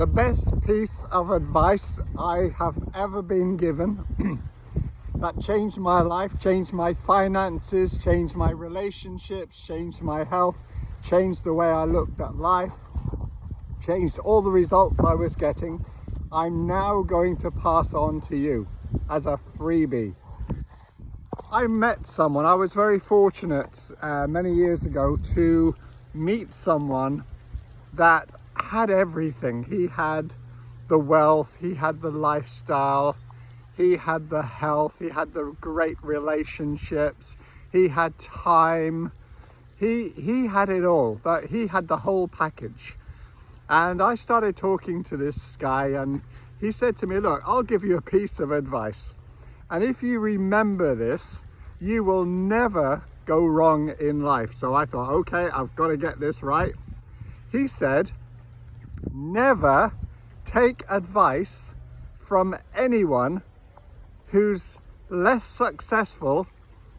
The best piece of advice I have ever been given that changed my life, changed my finances, changed my relationships, changed my health, changed the way I looked at life, changed all the results I was getting, I'm now going to pass on to you as a freebie. I met someone, I was very fortunate many years ago to meet someone that had everything. He had the wealth, he had the lifestyle, he had the health, he had the great relationships, he had time, he had it all, but he had the whole package. And I started talking to this guy and he said to me, look, I'll give you a piece of advice. And if you remember this, you will never go wrong in life. So I thought, okay, I've got to get this right. He said, never take advice from anyone who's less successful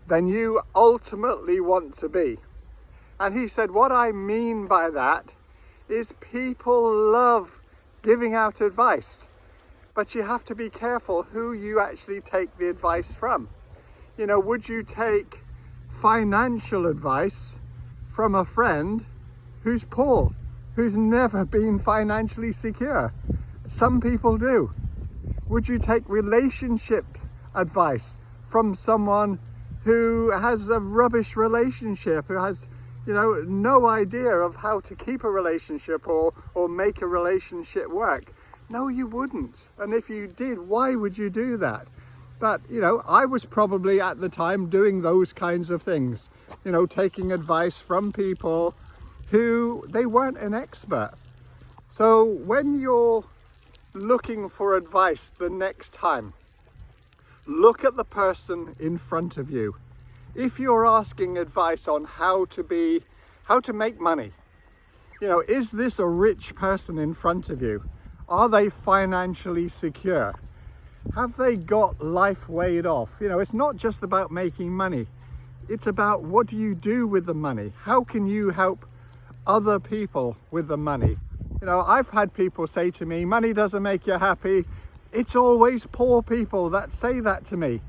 than you ultimately want to be. And he said, what I mean by that is people love giving out advice, but you have to be careful who you actually take the advice from. You know, would you take financial advice from a friend who's poor, who's never been financially secure? Some people do. Would you take relationship advice from someone who has a rubbish relationship, who has, you know, no idea of how to keep a relationship or make a relationship work? No, you wouldn't. And if you did, why would you do that? But, you know, I was probably at the time doing those kinds of things, you know, taking advice from people who they weren't an expert. So when you're looking for advice the next time, look at the person in front of you. If you're asking advice on how to make money, you know, is this a rich person in front of you? Are they financially secure? Have they got life weighed off? You know, it's not just about making money. It's about what do you do with the money? How can you help other people with the money? You know, I've had people say to me, money doesn't make you happy. It's always poor people that say that to me.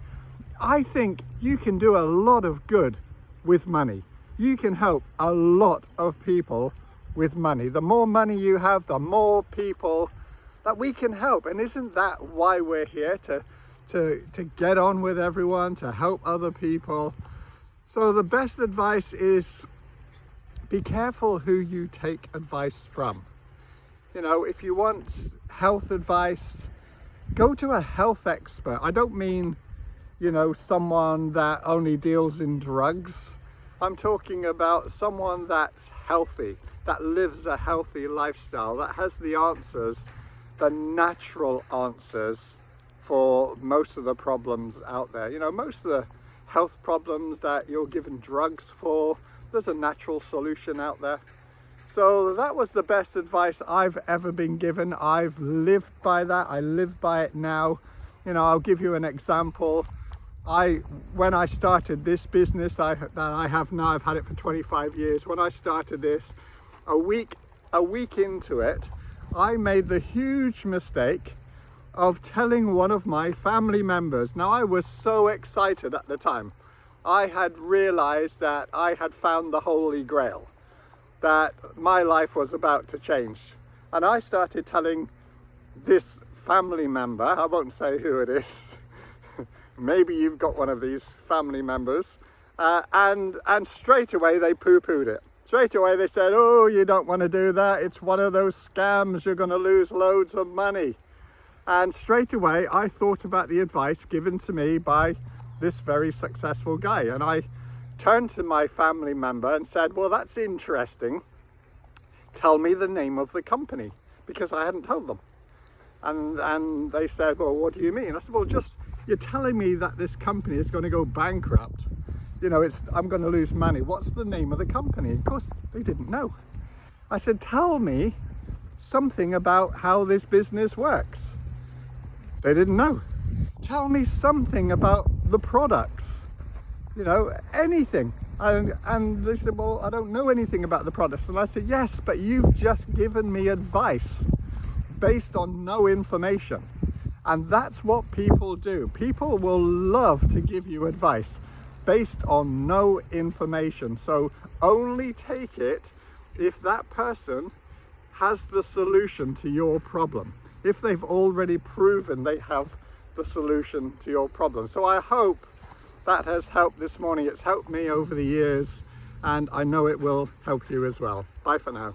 I think you can do a lot of good with money. You can help a lot of people with money. The more money you have, the more people that we can help. And isn't that why we're here? To get on with everyone, to help other people. So the best advice is be careful who you take advice from. You know, if you want health advice, go to a health expert. I don't mean, you know, someone that only deals in drugs. I'm talking about someone that's healthy, that lives a healthy lifestyle, that has the answers, the natural answers for most of the problems out there. You know, most of the health problems that you're given drugs for, there's a natural solution out there. So that was the best advice I've ever been given. I've lived by that. I live by it now. You know, I'll give you an example. When I started this business that I have now, I've had it for 25 years. When I started this, a week into it, I made the huge mistake of telling one of my family members. Now, I was so excited at the time. I had realized that I had found the Holy Grail, that my life was about to change. And I started telling this family member, I won't say who it is, maybe you've got one of these family members, and straight away they poo-pooed it. Straight away they said, oh, you don't want to do that. It's one of those scams. You're going to lose loads of money. And straight away I thought about the advice given to me by this very successful guy. And I turned to my family member and said, well, that's interesting. Tell me the name of the company, because I hadn't told them. And they said, well, what do you mean? I said, well, just, you're telling me that this company is going to go bankrupt. You know, I'm going to lose money. What's the name of the company? Of course, they didn't know. I said, tell me something about how this business works. They didn't know. Tell me something about the products, you know, anything. And they said, well, I don't know anything about the products. And I said, yes, but you've just given me advice. based on no information. And that's what people do. People will love to give you advice based on no information. So only take it if that person has the solution to your problem, if they've already proven they have the solution to your problem. So I hope that has helped this morning. It's helped me over the years, and I know it will help you as well. Bye for now.